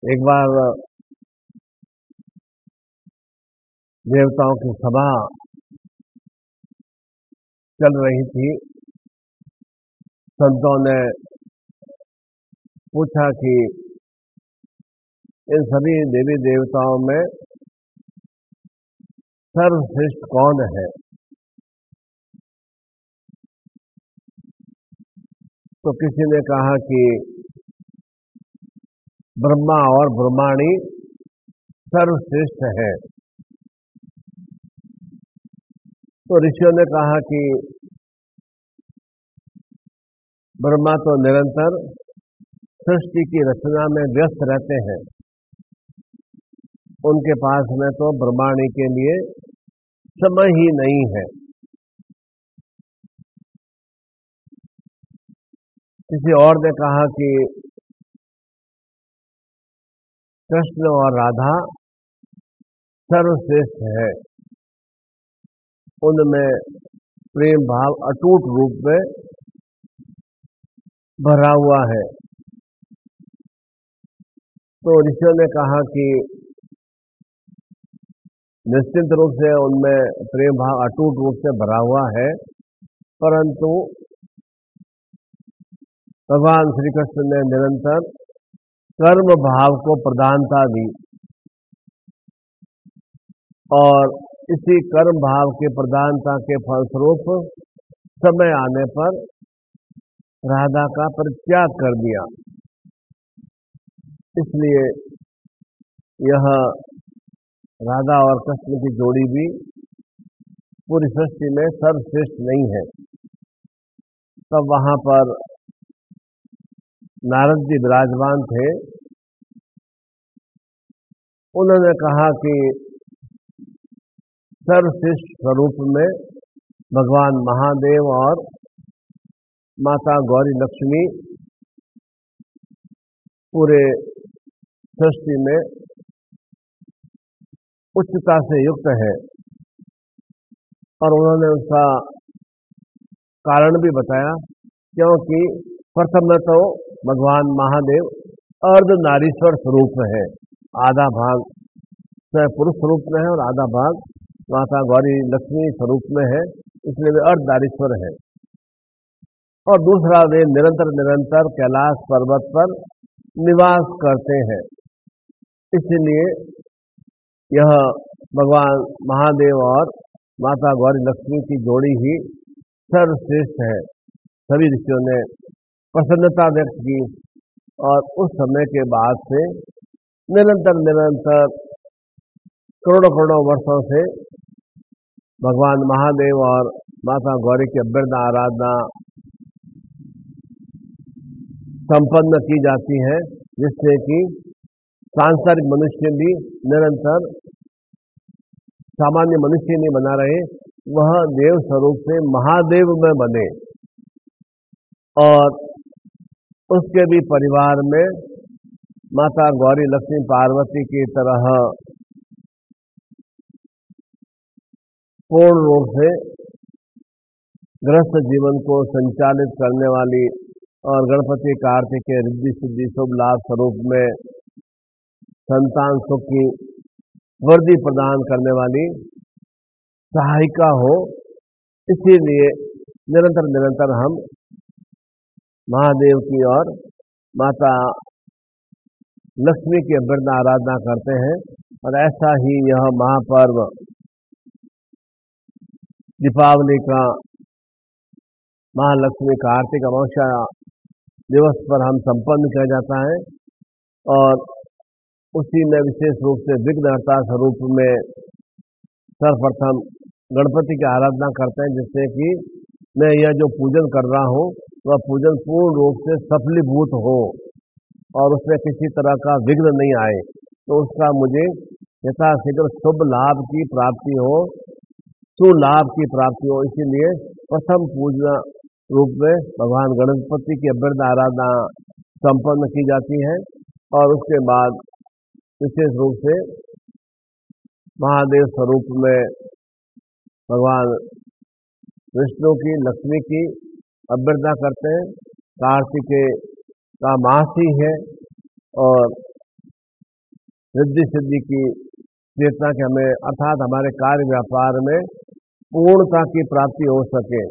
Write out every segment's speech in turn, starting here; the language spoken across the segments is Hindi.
एक बार देवताओं की सभा चल रही थी। संतों ने पूछा कि इन सभी देवी देवताओं में सर्वश्रेष्ठ कौन है। तो किसी ने कहा कि ब्रह्मा और ब्रह्माणी सर्वश्रेष्ठ है। तो ऋषियों ने कहा कि ब्रह्मा तो निरंतर सृष्टि की रचना में व्यस्त रहते हैं, उनके पास में तो ब्रह्माणी के लिए समय ही नहीं है। किसी और ने कहा कि कृष्ण और राधा सर्वश्रेष्ठ है, उनमें प्रेम भाव अटूट रूप में भरा हुआ है। तो ऋषियों ने कहा कि निश्चित रूप से उनमें प्रेम भाव अटूट रूप से भरा हुआ है, परंतु भगवान श्री कृष्ण ने निरंतर कर्म भाव को प्रधानता दी और इसी कर्म भाव के प्रधानता के फलस्वरूप समय आने पर राधा का परित्याग कर दिया। इसलिए यह राधा और कृष्ण की जोड़ी भी पूरी सृष्टि में सर्वश्रेष्ठ नहीं है। तब वहां पर नारद जी विराजमान थे। उन्होंने कहा कि सर्वश्रेष्ठ स्वरूप में भगवान महादेव और माता गौरी लक्ष्मी पूरे सृष्टि में उच्चता से युक्त है। और उन्होंने उसका कारण भी बताया, क्योंकि प्रथम में तो भगवान महादेव अर्धनारीश्वर स्वरूप में है, आधा भाग स्वयं पुरुष स्वरूप में है और आधा भाग माता गौरी लक्ष्मी स्वरूप में है, इसलिए वे अर्धनारीश्वर है। और दूसरा, वे निरंतर कैलाश पर्वत पर निवास करते हैं, इसलिए यह भगवान महादेव और माता गौरी लक्ष्मी की जोड़ी ही सर्वश्रेष्ठ है। सभी ऋषियों ने प्रसन्नता व्यक्त की और उस समय के बाद से निरंतर करोड़ों वर्षों से भगवान महादेव और माता गौरी की अभ्यर्था आराधना संपन्न की जाती है, जिससे कि सांसारिक मनुष्य भी निरंतर सामान्य मनुष्य नहीं बना रहे, वह देव स्वरूप से महादेव में बने और उसके भी परिवार में माता गौरी लक्ष्मी पार्वती की तरह पूर्ण रूप से गृहस्थ जीवन को संचालित करने वाली और गणपति कार्तिक के रिद्धि सिद्धि शुभ लाभ स्वरूप में संतान सुख की वर्दी प्रदान करने वाली सहायिका हो। इसीलिए निरंतर हम महादेव की और माता लक्ष्मी की अभ्यर्था आराधना करते हैं। और ऐसा ही यह महापर्व दीपावली का महालक्ष्मी कार्तिक अमावस्या दिवस पर हम संपन्न किया जाता है और उसी में विशेष रूप से विघ्नहर्ता स्वरूप में सर्वप्रथम गणपति की आराधना करते हैं, जिससे कि मैं यह जो पूजन कर रहा हूँ वह पूजन पूर्ण रूप से सफलीभूत हो और उसमें किसी तरह का विघ्न नहीं आए, तो उसका मुझे यथाशीघ्र शुभ लाभ की प्राप्ति हो, सुलाभ की प्राप्ति हो। इसीलिए प्रथम पूजा रूप में भगवान गणपति की अभ्यर्था आराधना संपन्न की जाती है और उसके बाद विशेष रूप से महादेव स्वरूप में भगवान विष्णु की लक्ष्मी की अभ्यर्था करते हैं। कार्तिक का मास ही है और रिद्धि सिद्धि की चेतना के हमें अर्थात हमारे कार्य व्यापार में पूर्णता की प्राप्ति हो सके।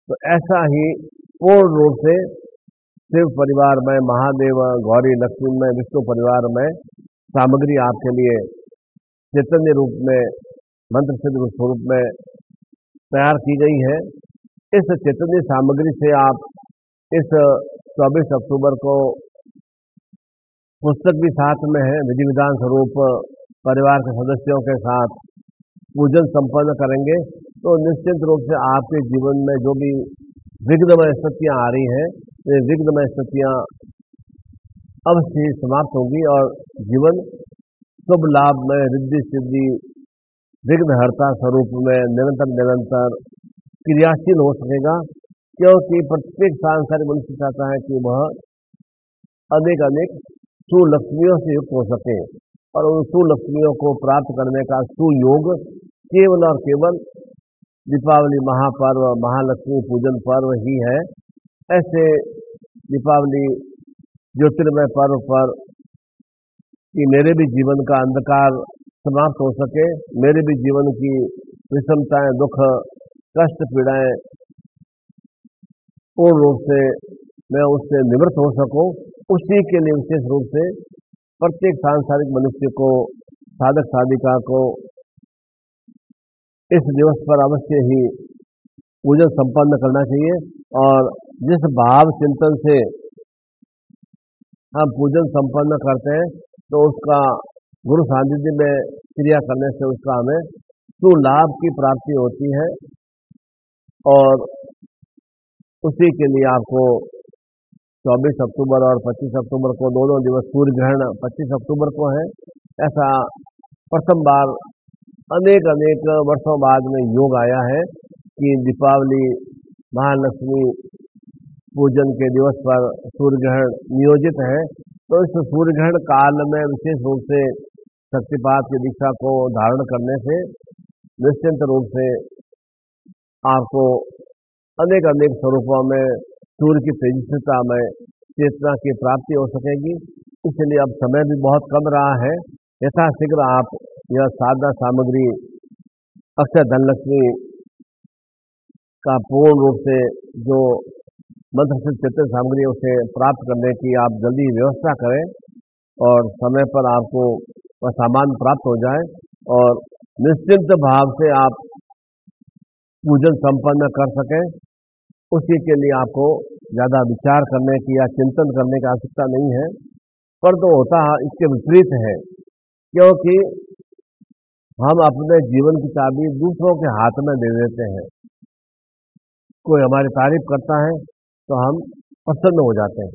तो ऐसा ही पूर्ण रूप से शिव परिवार में, महादेव गौरी लक्ष्मी में, विष्णु परिवार में सामग्री आपके लिए चैतन्य रूप में, मंत्र सिद्ध स्वरूप में तैयार की गई है। इस चैतन्य सामग्री से आप इस 24 अक्टूबर को पुस्तक भी साथ में है, विधि विधान स्वरूप परिवार के सदस्यों के साथ पूजन संपन्न करेंगे। तो निश्चित रूप से आपके जीवन में जो भी विघ्नमय स्थितियाँ आ रही हैं, ये विघ्नमय स्थितियाँ अवश्य ही समाप्त होंगी और जीवन शुभ लाभ में, रिद्धि सिद्धि, विघ्नहर्ता स्वरूप में निरंतर क्रियाशील हो सकेगा। क्योंकि प्रत्येक सांसारिक मनुष्य चाहता है कि वह अनेक सुलक्ष्मियों से युक्त हो सके और उन सुलक्ष्मियों को प्राप्त करने का सुयोग केवल और केवल दीपावली महापर्व, महालक्ष्मी पूजन पर्व ही है। ऐसे दीपावली ज्योतिर्मय पर्व पर कि मेरे भी जीवन का अंधकार समाप्त हो सके, मेरे भी जीवन की विषमताएं, दुख, कष्ट, पीड़ाएं पूर्ण रूप से मैं उससे निवृत्त हो सकूं, उसी के लिए विशेष रूप से प्रत्येक सांसारिक मनुष्य को, साधक साधिका को इस दिवस पर अवश्य ही पूजन संपन्न करना चाहिए। और जिस भाव चिंतन से हम पूजन संपन्न करते हैं तो उसका गुरु सानिध्य में क्रिया करने से उसका हमें सुलाभ की प्राप्ति होती है। और उसी के लिए आपको 24 अक्टूबर और 25 अक्टूबर को दोनों दिवस सूर्य ग्रहण 25 अक्टूबर को है। ऐसा प्रथम बार अनेक वर्षों बाद में योग आया है कि दीपावली महालक्ष्मी पूजन के दिवस पर सूर्य ग्रहण नियोजित है। तो इस सूर्य ग्रहण काल में विशेष रूप से शक्तिपात की दीक्षा को धारण करने से निश्चित रूप से आपको अनेक स्वरूपों में सूर्य की तेजस्विता में चेतना की प्राप्ति हो सकेगी। इसलिए अब समय भी बहुत कम रहा है, यथाशीघ्र आप यह सादा सामग्री अक्षय धनलक्ष्मी का पूर्ण रूप से जो मंत्र से चित्र सामग्री उसे प्राप्त करने की आप जल्दी व्यवस्था करें और समय पर आपको वह सामान प्राप्त हो जाए और निश्चिंत भाव से आप पूजन संपन्न कर सकें। उसी के लिए आपको ज़्यादा विचार करने की या चिंतन करने की आवश्यकता नहीं है, पर तो होता इसके विपरीत है। क्योंकि हम अपने जीवन की चाबी दूसरों के हाथ में दे देते हैं। कोई हमारी तारीफ करता है तो हम प्रसन्न हो जाते हैं,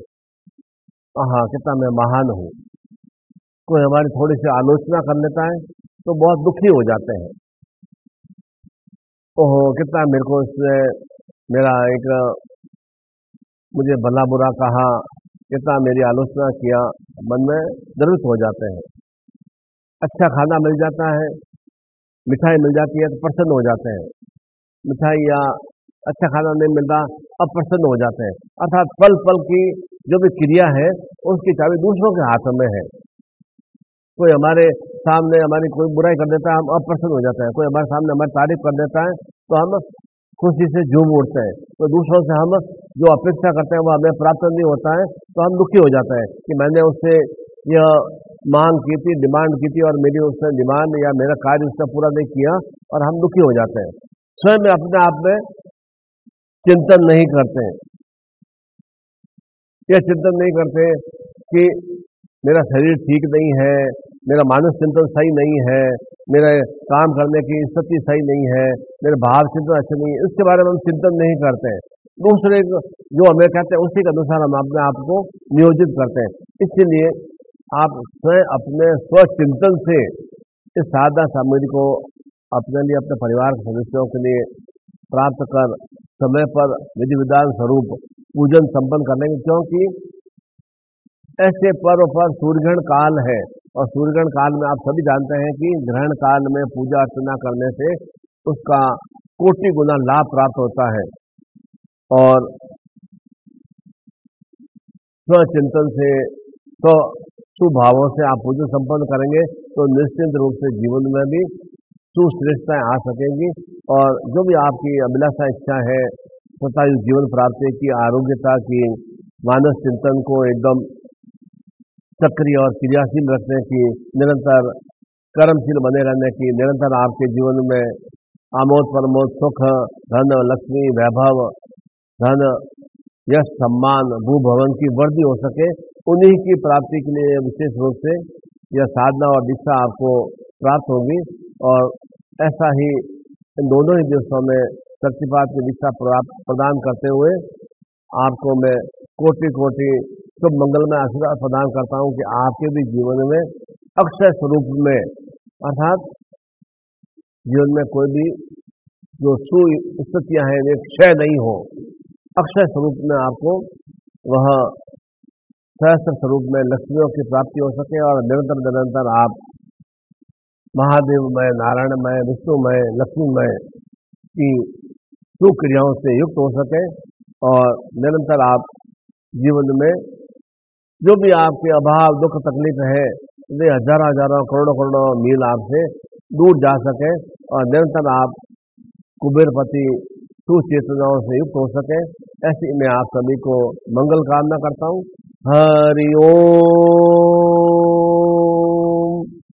हाँ कितना मैं महान हूँ। कोई हमारी थोड़ी सी आलोचना कर लेता है तो बहुत दुखी हो जाते हैं, ओहो कितना मेरे को इसने मेरा एक मुझे भला बुरा कहा, कितना मेरी आलोचना किया, मन में द्रवित हो जाते हैं। अच्छा खाना मिल जाता है, मिठाई मिल जाती है तो प्रसन्न हो जाते हैं, मिठाई या अच्छा खाना नहीं मिलता अब प्रसन्न हो जाते हैं। अर्थात पल पल की जो भी क्रिया है उसकी चाबी दूसरों के हाथ में है। कोई हमारे सामने हमारी कोई बुराई कर देता है, हम अप्रसन्न हो जाते हैं। कोई हमारे सामने हमारी तारीफ कर देता है तो हम खुशी से झूम उठते हैं। तो दूसरों से हम जो अपेक्षा करते हैं वो हमें प्राप्त नहीं होता है तो हम दुखी हो जाते हैं कि मैंने उससे यह मांग की थी, डिमांड की थी और मेरी उसने डिमांड या मेरा कार्य उसने पूरा नहीं किया और हम दुखी हो जाते हैं। स्वयं अपने आप में चिंतन नहीं करते, यह चिंतन नहीं करते कि मेरा शरीर ठीक नहीं है, मेरा मानस चिंतन सही नहीं है, मेरे काम करने की स्थिति सही नहीं है, मेरे भाव चिंतन अच्छे नहीं है, इसके बारे में हम चिंतन नहीं करते हैं। दूसरे जो हमें कहते हैं उसी के अनुसार हम अपने आप को नियोजित करते हैं। इसलिए आप स्वयं अपने स्वचिंतन से इस सादा सामग्री को अपने लिए, अपने परिवार के सदस्यों के लिए प्राप्त कर समय पर विधि विधान स्वरूप पूजन संपन्न कर लेंगे। क्योंकि ऐसे पर्व पर सूर्यग्रहण काल है और सूर्यग्रहण काल में आप सभी जानते हैं कि ग्रहण काल में पूजा अर्चना करने से उसका कोटि गुना लाभ प्राप्त होता है। और स्वचिंतन से, सुभावों से आप पूजन संपन्न करेंगे तो निश्चित रूप से जीवन में भी सुश्रेष्ठताएं आ सकेंगी। और जो भी आपकी अभिलाषा इच्छा है शतायु जीवन प्राप्ति की, आरोग्यता की, मानस चिंतन को एकदम सक्रिय और क्रियाशील रखने की, निरंतर कर्मशील बने रहने की, निरंतर आपके जीवन में आमोद प्रमोद सुख धन लक्ष्मी वैभव धन यश सम्मान भूभवन की वृद्धि हो सके, उन्हीं की प्राप्ति के लिए विशेष रूप से यह साधना और दीक्षा आपको प्राप्त होगी। और ऐसा ही इन दोनों ही दिवसों में शक्तिपात की दीक्षा प्रदान करते हुए आपको मैं कोटि कोटि शुभ मंगलमय आशीर्वाद प्रदान करता हूँ कि आपके भी जीवन में अक्षय स्वरूप में, अर्थात जीवन में कोई भी जो सुस्थितियाँ हैं वे क्षय नहीं हो, अक्षय स्वरूप में आपको वह सहस्त्र स्वरूप में लक्ष्मियों की प्राप्ति हो सके और निरंतर निरंतर आप महादेवमय, नारायणमय, विष्णुमय, लक्ष्मीमय की सुक्रियाओं से युक्त हो सके और निरंतर आप जीवन में जो भी आपके अभाव दुख तकलीफ है वे हजारों हजारों करोड़ों करोड़ों मील आपसे दूर जा सके और निरंतर आप कुबेरपति सुचेतनाओं से युक्त हो सके। ऐसी मैं आप सभी को मंगल कामना करता हूँ। हरि ओम।